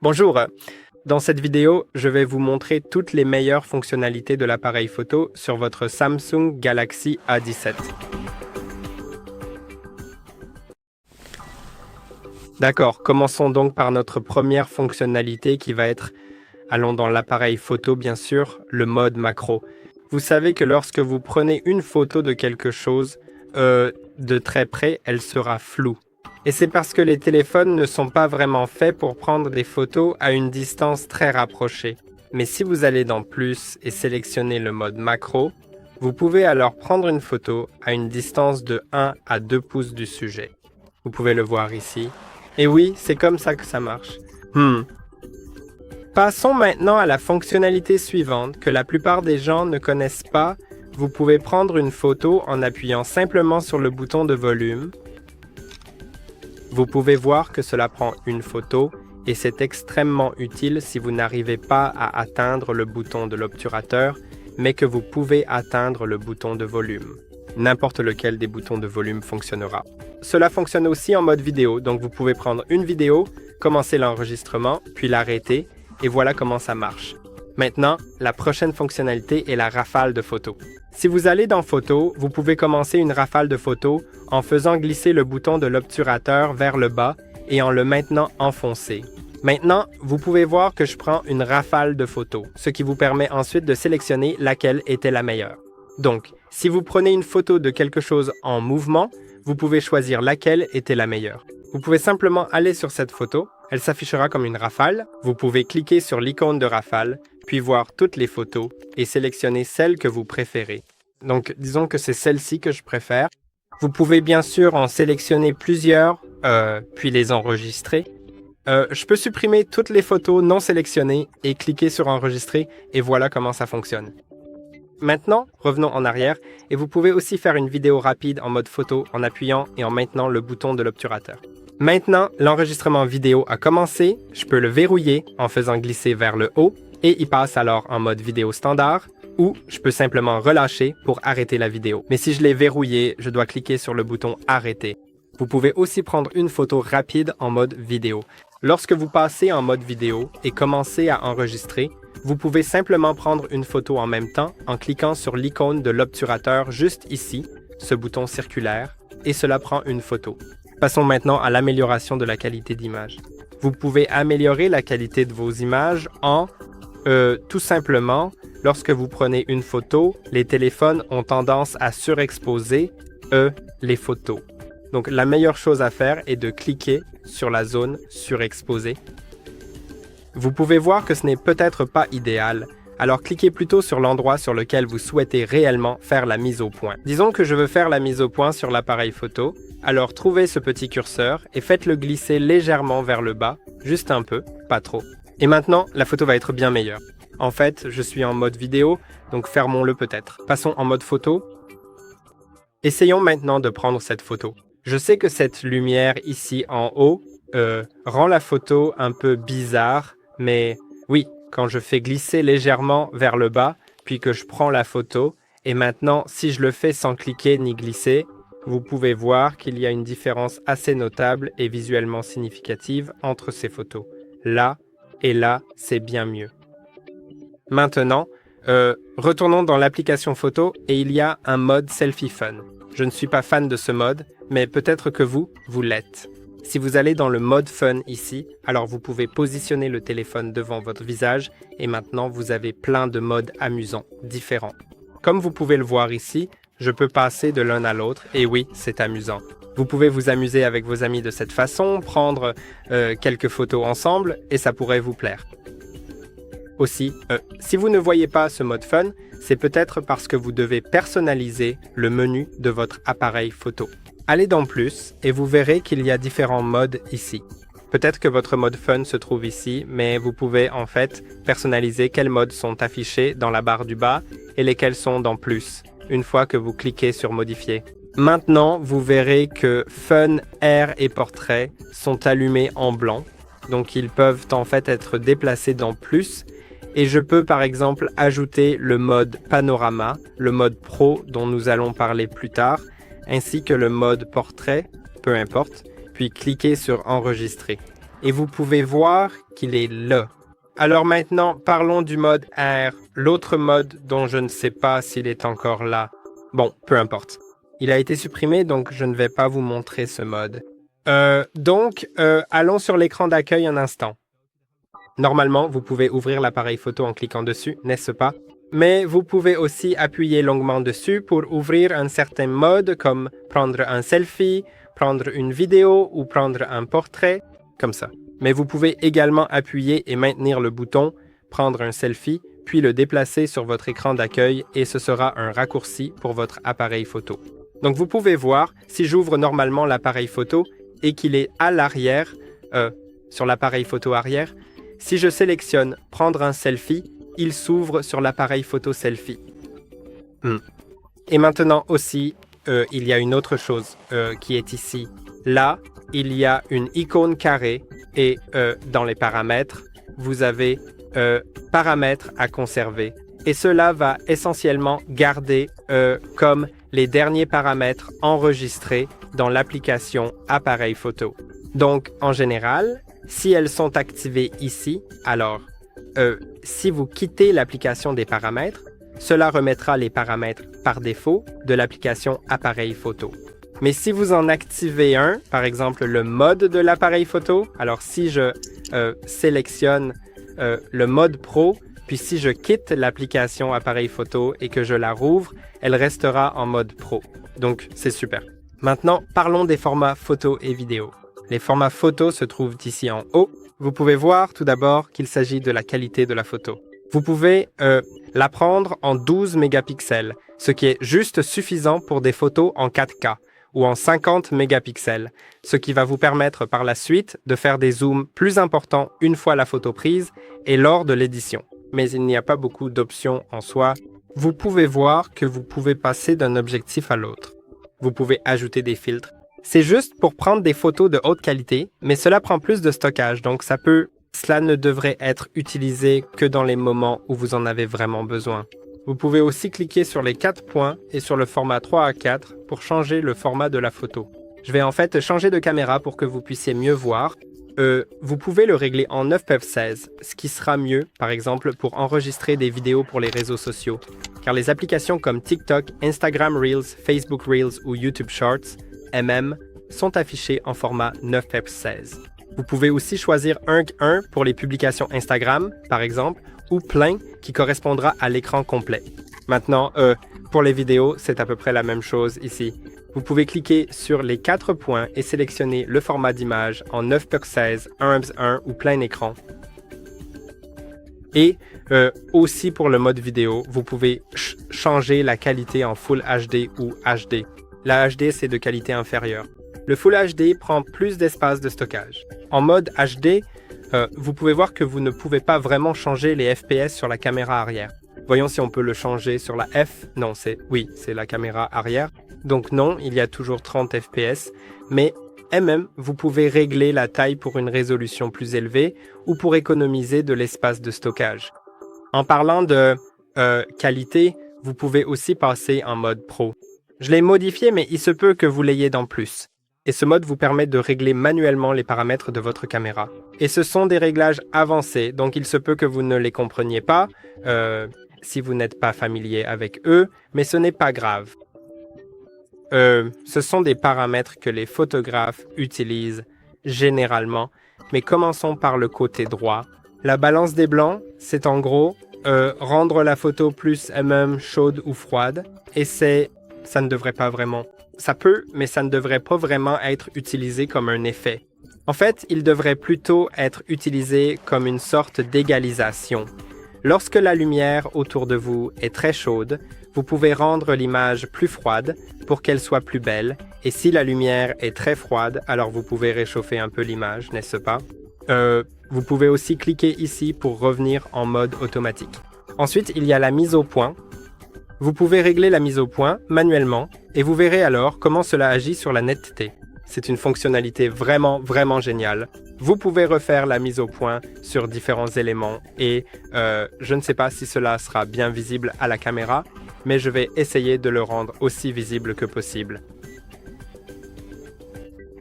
Bonjour, dans cette vidéo, je vais vous montrer toutes les meilleures fonctionnalités de l'appareil photo sur votre Samsung Galaxy A17. D'accord, commençons donc par notre première fonctionnalité qui va être, allons dans l'appareil photo bien sûr, le mode macro. Vous savez que lorsque vous prenez une photo de quelque chose de très près, elle sera floue. Et c'est parce que les téléphones ne sont pas vraiment faits pour prendre des photos à une distance très rapprochée. Mais si vous allez dans Plus et sélectionnez le mode macro, vous pouvez alors prendre une photo à une distance de 1 à 2 pouces du sujet. Vous pouvez le voir ici. Et oui, c'est comme ça que ça marche. Passons maintenant à la fonctionnalité suivante que la plupart des gens ne connaissent pas. Vous pouvez prendre une photo en appuyant simplement sur le bouton de volume. Vous pouvez voir que cela prend une photo et c'est extrêmement utile si vous n'arrivez pas à atteindre le bouton de l'obturateur, mais que vous pouvez atteindre le bouton de volume. N'importe lequel des boutons de volume fonctionnera. Cela fonctionne aussi en mode vidéo, donc vous pouvez prendre une vidéo, commencer l'enregistrement, puis l'arrêter, et voilà comment ça marche. Maintenant, la prochaine fonctionnalité est la rafale de photos. Si vous allez dans Photos, vous pouvez commencer une rafale de photos en faisant glisser le bouton de l'obturateur vers le bas et en le maintenant enfoncé. Maintenant, vous pouvez voir que je prends une rafale de photos, ce qui vous permet ensuite de sélectionner laquelle était la meilleure. Donc, si vous prenez une photo de quelque chose en mouvement, vous pouvez choisir laquelle était la meilleure. Vous pouvez simplement aller sur cette photo, elle s'affichera comme une rafale. Vous pouvez cliquer sur l'icône de rafale, puis voir toutes les photos et sélectionner celle que vous préférez. Donc, disons que c'est celle-ci que je préfère. Vous pouvez bien sûr en sélectionner plusieurs, puis les enregistrer. Je peux supprimer toutes les photos non sélectionnées et cliquer sur enregistrer et voilà comment ça fonctionne. Maintenant, revenons en arrière et vous pouvez aussi faire une vidéo rapide en mode photo en appuyant et en maintenant le bouton de l'obturateur. Maintenant, l'enregistrement vidéo a commencé, je peux le verrouiller en faisant glisser vers le haut et il passe alors en mode vidéo standard ou je peux simplement relâcher pour arrêter la vidéo. Mais si je l'ai verrouillé, je dois cliquer sur le bouton arrêter. Vous pouvez aussi prendre une photo rapide en mode vidéo. Lorsque vous passez en mode vidéo et commencez à enregistrer, vous pouvez simplement prendre une photo en même temps en cliquant sur l'icône de l'obturateur juste ici, ce bouton circulaire, et cela prend une photo. Passons maintenant à l'amélioration de la qualité d'image. Vous pouvez améliorer la qualité de vos images en, tout simplement, lorsque vous prenez une photo, les téléphones ont tendance à surexposer, les photos. Donc la meilleure chose à faire est de cliquer sur la zone surexposée. Vous pouvez voir que ce n'est peut-être pas idéal, alors cliquez plutôt sur l'endroit sur lequel vous souhaitez réellement faire la mise au point. Disons que je veux faire la mise au point sur l'appareil photo, alors trouvez ce petit curseur et faites-le glisser légèrement vers le bas, juste un peu, pas trop. Et maintenant, la photo va être bien meilleure. En fait, je suis en mode vidéo, donc fermons-le peut-être. Passons en mode photo. Essayons maintenant de prendre cette photo. Je sais que cette lumière ici en haut rend la photo un peu bizarre, mais oui, quand je fais glisser légèrement vers le bas, puis que je prends la photo, et maintenant, si je le fais sans cliquer ni glisser, vous pouvez voir qu'il y a une différence assez notable et visuellement significative entre ces photos. Là et là, c'est bien mieux. Maintenant, retournons dans l'application photo et il y a un mode Selfie Fun. Je ne suis pas fan de ce mode, mais peut-être que vous l'êtes. Si vous allez dans le mode Fun ici, alors vous pouvez positionner le téléphone devant votre visage et maintenant vous avez plein de modes amusants, différents. Comme vous pouvez le voir ici, je peux passer de l'un à l'autre et oui, c'est amusant. Vous pouvez vous amuser avec vos amis de cette façon, prendre quelques photos ensemble et ça pourrait vous plaire. Aussi, si vous ne voyez pas ce mode Fun, c'est peut-être parce que vous devez personnaliser le menu de votre appareil photo. Allez dans Plus et vous verrez qu'il y a différents modes ici. Peut-être que votre mode Fun se trouve ici, mais vous pouvez en fait personnaliser quels modes sont affichés dans la barre du bas et lesquels sont dans Plus, une fois que vous cliquez sur Modifier. Maintenant, vous verrez que Fun, Air et Portrait sont allumés en blanc, donc ils peuvent en fait être déplacés dans Plus. Et je peux par exemple ajouter le mode Panorama, le mode Pro dont nous allons parler plus tard, ainsi que le mode Portrait, peu importe, puis cliquer sur Enregistrer. et vous pouvez voir qu'il est là. Alors maintenant, parlons du mode R, l'autre mode dont je ne sais pas s'il est encore là. Bon, peu importe. Il a été supprimé, donc je ne vais pas vous montrer ce mode. Allons sur l'écran d'accueil un instant. Normalement, vous pouvez ouvrir l'appareil photo en cliquant dessus, n'est-ce pas? Mais vous pouvez aussi appuyer longuement dessus pour ouvrir un certain mode comme prendre un selfie, prendre une vidéo ou prendre un portrait, comme ça. Mais vous pouvez également appuyer et maintenir le bouton « Prendre un selfie », puis le déplacer sur votre écran d'accueil et ce sera un raccourci pour votre appareil photo. Donc vous pouvez voir, si j'ouvre normalement l'appareil photo et qu'il est à l'arrière, sur l'appareil photo arrière, si je sélectionne « Prendre un selfie », il s'ouvre sur l'appareil photo selfie. Et maintenant aussi, il y a une autre chose qui est ici. Là, il y a une icône carrée et dans les paramètres, vous avez paramètres à conserver. Et cela va essentiellement garder comme les derniers paramètres enregistrés dans l'application appareil photo. Donc, en général, si elles sont activées ici, alors si vous quittez l'application des paramètres, cela remettra les paramètres par défaut de l'application appareil photo. Mais si vous en activez un, par exemple le mode de l'appareil photo, alors si je sélectionne le mode pro, puis si je quitte l'application appareil photo et que je la rouvre, elle restera en mode pro. Donc c'est super. Maintenant, parlons des formats photo et vidéo. Les formats photo se trouvent ici en haut. Vous pouvez voir tout d'abord qu'il s'agit de la qualité de la photo. Vous pouvez la prendre en 12 mégapixels, ce qui est juste suffisant pour des photos en 4K ou en 50 mégapixels, ce qui va vous permettre par la suite de faire des zooms plus importants une fois la photo prise et lors de l'édition. Mais il n'y a pas beaucoup d'options en soi. Vous pouvez voir que vous pouvez passer d'un objectif à l'autre. Vous pouvez ajouter des filtres. C'est juste pour prendre des photos de haute qualité, mais cela prend plus de stockage, donc cela ne devrait être utilisé que dans les moments où vous en avez vraiment besoin. Vous pouvez aussi cliquer sur les 4 points et sur le format 3:4 pour changer le format de la photo. Je vais en fait changer de caméra pour que vous puissiez mieux voir. Vous pouvez le régler en 9:16, ce qui sera mieux, par exemple, pour enregistrer des vidéos pour les réseaux sociaux. Car les applications comme TikTok, Instagram Reels, Facebook Reels ou YouTube Shorts, sont affichées en format 9:16. Vous pouvez aussi choisir 1:1 pour les publications Instagram, par exemple, ou plein qui correspondra à l'écran complet. Maintenant, pour les vidéos, c'est à peu près la même chose ici. Vous pouvez cliquer sur les 4 points et sélectionner le format d'image en 9:16, 1:1 ou plein écran. Et aussi pour le mode vidéo, vous pouvez changer la qualité en Full HD ou HD. La HD, c'est de qualité inférieure. Le Full HD prend plus d'espace de stockage. En mode HD, vous pouvez voir que vous ne pouvez pas vraiment changer les FPS sur la caméra arrière. Voyons si on peut le changer sur la F. Non, c'est la caméra arrière. Donc non, il y a toujours 30 FPS. Mais vous pouvez régler la taille pour une résolution plus élevée ou pour économiser de l'espace de stockage. En parlant de qualité, vous pouvez aussi passer en mode Pro. Je l'ai modifié, mais il se peut que vous l'ayez dans Plus. Et ce mode vous permet de régler manuellement les paramètres de votre caméra. Et ce sont des réglages avancés, donc il se peut que vous ne les compreniez pas si vous n'êtes pas familier avec eux, mais ce n'est pas grave. Ce sont des paramètres que les photographes utilisent généralement, mais commençons par le côté droit. La balance des blancs, c'est en gros rendre la photo plus chaude ou froide, et ça ne devrait pas vraiment. Ça peut, mais ça ne devrait pas vraiment être utilisé comme un effet. En fait, il devrait plutôt être utilisé comme une sorte d'égalisation. Lorsque la lumière autour de vous est très chaude, vous pouvez rendre l'image plus froide pour qu'elle soit plus belle. Et si la lumière est très froide, alors vous pouvez réchauffer un peu l'image, n'est-ce pas? Vous pouvez aussi cliquer ici pour revenir en mode automatique. Ensuite, il y a la mise au point. Vous pouvez régler la mise au point manuellement et vous verrez alors comment cela agit sur la netteté. C'est une fonctionnalité vraiment, vraiment géniale. Vous pouvez refaire la mise au point sur différents éléments et je ne sais pas si cela sera bien visible à la caméra, mais je vais essayer de le rendre aussi visible que possible.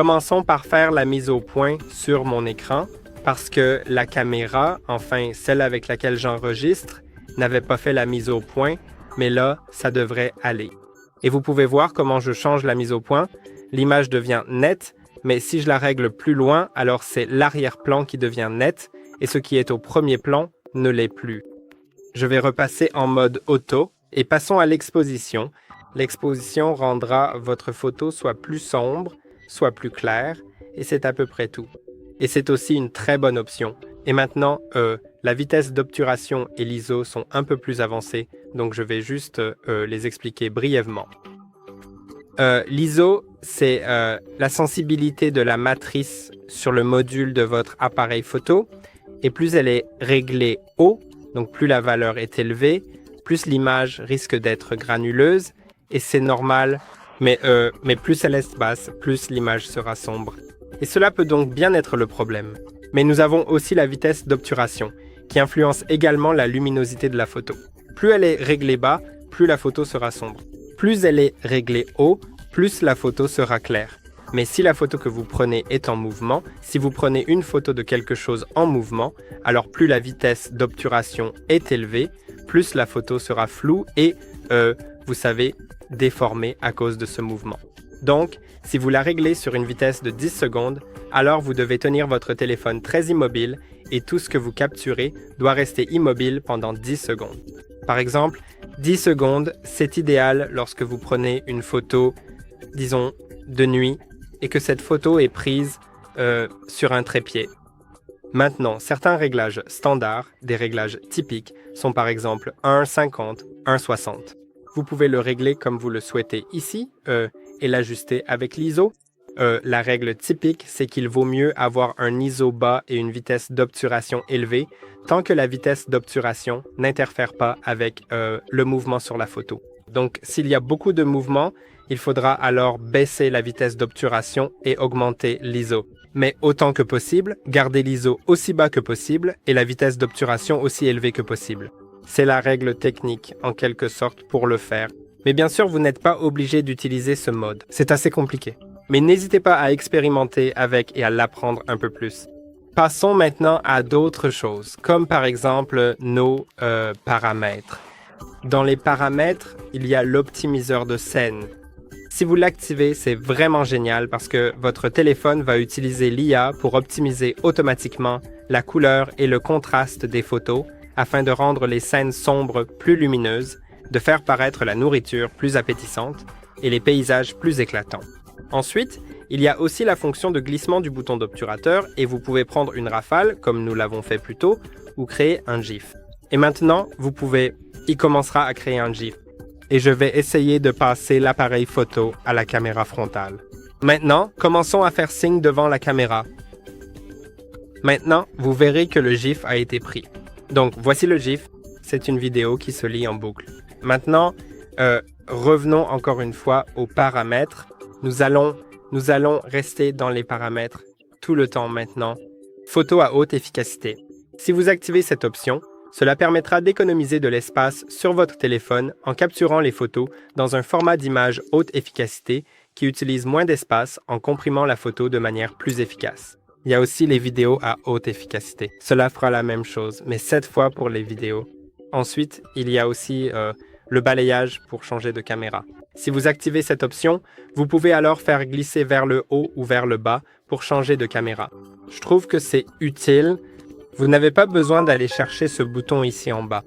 Commençons par faire la mise au point sur mon écran parce que la caméra, enfin celle avec laquelle j'enregistre, n'avait pas fait la mise au point, mais là, ça devrait aller. Et vous pouvez voir comment je change la mise au point. L'image devient nette, mais si je la règle plus loin, alors c'est l'arrière-plan qui devient net et ce qui est au premier plan ne l'est plus. Je vais repasser en mode auto et passons à l'exposition. L'exposition rendra votre photo soit plus sombre, soit plus claire et c'est à peu près tout. Et c'est aussi une très bonne option. Et maintenant, la vitesse d'obturation et l'ISO sont un peu plus avancées, donc je vais juste les expliquer brièvement. L'ISO, c'est la sensibilité de la matrice sur le module de votre appareil photo. Et plus elle est réglée haut, donc plus la valeur est élevée, plus l'image risque d'être granuleuse. Et c'est normal, mais plus elle est basse, plus l'image sera sombre. Et cela peut donc bien être le problème. Mais nous avons aussi la vitesse d'obturation, qui influence également la luminosité de la photo. Plus elle est réglée bas, plus la photo sera sombre. Plus elle est réglée haut, plus la photo sera claire. Mais si la photo que vous prenez est en mouvement, si vous prenez une photo de quelque chose en mouvement, alors plus la vitesse d'obturation est élevée, plus la photo sera floue et, vous savez, déformée à cause de ce mouvement. Donc, si vous la réglez sur une vitesse de 10 secondes, alors vous devez tenir votre téléphone très immobile et tout ce que vous capturez doit rester immobile pendant 10 secondes. Par exemple, 10 secondes, c'est idéal lorsque vous prenez une photo, disons, de nuit et que cette photo est prise sur un trépied. Maintenant, certains réglages standards, des réglages typiques, sont par exemple 1,50, 1,60. Vous pouvez le régler comme vous le souhaitez ici et l'ajuster avec l'ISO. La règle typique, c'est qu'il vaut mieux avoir un ISO bas et une vitesse d'obturation élevée tant que la vitesse d'obturation n'interfère pas avec le mouvement sur la photo. Donc, s'il y a beaucoup de mouvements, il faudra alors baisser la vitesse d'obturation et augmenter l'ISO. Mais autant que possible, gardez l'ISO aussi bas que possible et la vitesse d'obturation aussi élevée que possible. C'est la règle technique, en quelque sorte, pour le faire. Mais bien sûr, vous n'êtes pas obligé d'utiliser ce mode. C'est assez compliqué. Mais n'hésitez pas à expérimenter avec et à l'apprendre un peu plus. Passons maintenant à d'autres choses, comme par exemple nos paramètres. Dans les paramètres, il y a l'optimiseur de scène. Si vous l'activez, c'est vraiment génial parce que votre téléphone va utiliser l'IA pour optimiser automatiquement la couleur et le contraste des photos afin de rendre les scènes sombres plus lumineuses, de faire paraître la nourriture plus appétissante et les paysages plus éclatants. Ensuite, il y a aussi la fonction de glissement du bouton d'obturateur et vous pouvez prendre une rafale, comme nous l'avons fait plus tôt, ou créer un GIF. Et maintenant, il commencera à créer un GIF. Et je vais essayer de passer l'appareil photo à la caméra frontale. Maintenant, commençons à faire signe devant la caméra. Maintenant, vous verrez que le GIF a été pris. Donc, voici le GIF. C'est une vidéo qui se lit en boucle. Maintenant, revenons encore une fois aux paramètres. Nous allons rester dans les paramètres tout le temps maintenant. Photo à haute efficacité. Si vous activez cette option, cela permettra d'économiser de l'espace sur votre téléphone en capturant les photos dans un format d'image haute efficacité qui utilise moins d'espace en comprimant la photo de manière plus efficace. Il y a aussi les vidéos à haute efficacité. Cela fera la même chose, mais cette fois pour les vidéos. Ensuite, il y a aussi le balayage pour changer de caméra. Si vous activez cette option, vous pouvez alors faire glisser vers le haut ou vers le bas pour changer de caméra. Je trouve que c'est utile. Vous n'avez pas besoin d'aller chercher ce bouton ici en bas.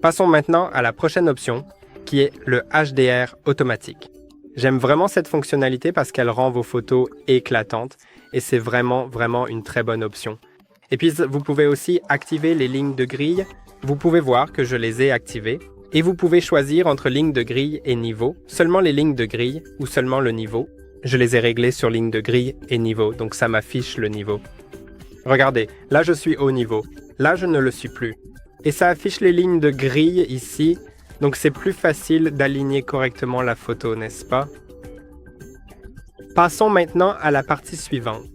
Passons maintenant à la prochaine option, qui est le HDR automatique. J'aime vraiment cette fonctionnalité parce qu'elle rend vos photos éclatantes et c'est vraiment une très bonne option. Et puis, vous pouvez aussi activer les lignes de grille. Vous pouvez voir que je les ai activées. Et vous pouvez choisir entre ligne de grille et niveau, seulement les lignes de grille ou seulement le niveau. Je les ai réglées sur ligne de grille et niveau, donc ça m'affiche le niveau. Regardez, là je suis au niveau, là je ne le suis plus. Et ça affiche les lignes de grille ici, donc c'est plus facile d'aligner correctement la photo, n'est-ce pas? Passons maintenant à la partie suivante,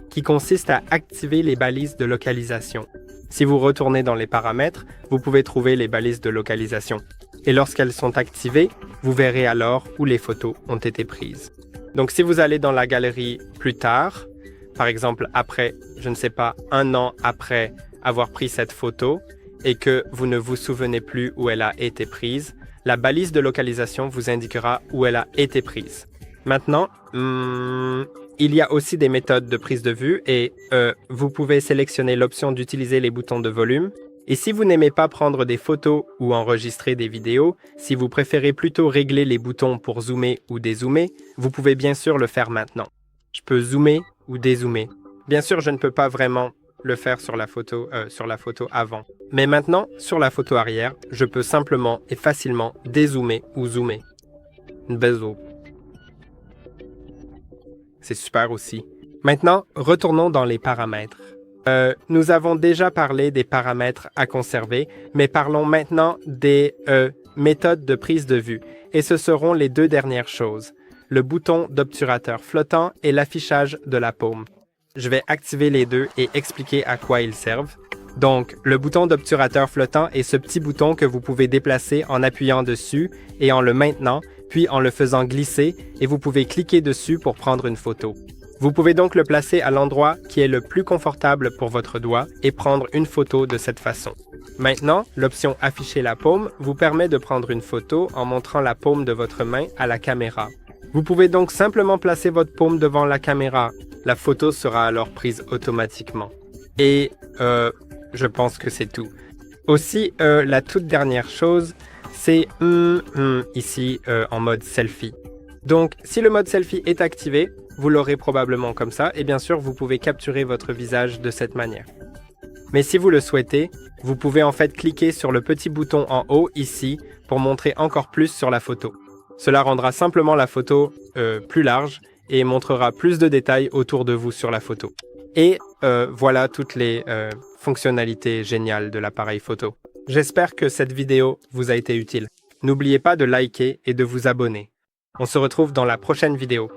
qui consiste à activer les balises de localisation. Si vous retournez dans les paramètres, vous pouvez trouver les balises de localisation. Et lorsqu'elles sont activées, vous verrez alors où les photos ont été prises. Donc si vous allez dans la galerie plus tard, par exemple après, je ne sais pas, 1 an après avoir pris cette photo et que vous ne vous souvenez plus où elle a été prise, la balise de localisation vous indiquera où elle a été prise. Maintenant, il y a aussi des méthodes de prise de vue et vous pouvez sélectionner l'option d'utiliser les boutons de volume. Et si vous n'aimez pas prendre des photos ou enregistrer des vidéos, si vous préférez plutôt régler les boutons pour zoomer ou dézoomer, vous pouvez bien sûr le faire maintenant. Je peux zoomer ou dézoomer. Bien sûr, je ne peux pas vraiment le faire sur la photo avant. Mais maintenant, sur la photo arrière, je peux simplement et facilement dézoomer ou zoomer. Bezo. C'est super aussi. Maintenant, retournons dans les paramètres. Nous avons déjà parlé des paramètres à conserver, mais parlons maintenant des méthodes de prise de vue. Et ce seront les deux dernières choses, le bouton d'obturateur flottant et l'affichage de la paume. Je vais activer les deux et expliquer à quoi ils servent. Donc, le bouton d'obturateur flottant est ce petit bouton que vous pouvez déplacer en appuyant dessus et en le maintenant, puis en le faisant glisser, et vous pouvez cliquer dessus pour prendre une photo. Vous pouvez donc le placer à l'endroit qui est le plus confortable pour votre doigt et prendre une photo de cette façon. Maintenant, l'option « Afficher la paume » vous permet de prendre une photo en montrant la paume de votre main à la caméra. Vous pouvez donc simplement placer votre paume devant la caméra. La photo sera alors prise automatiquement. Et je pense que c'est tout. Aussi, la toute dernière chose, c'est ici en mode selfie. Donc, si le mode selfie est activé, vous l'aurez probablement comme ça, et bien sûr, vous pouvez capturer votre visage de cette manière. Mais si vous le souhaitez, vous pouvez en fait cliquer sur le petit bouton en haut ici pour montrer encore plus sur la photo. Cela rendra simplement la photo plus large et montrera plus de détails autour de vous sur la photo. Et voilà toutes les fonctionnalités géniales de l'appareil photo. J'espère que cette vidéo vous a été utile. N'oubliez pas de liker et de vous abonner. On se retrouve dans la prochaine vidéo.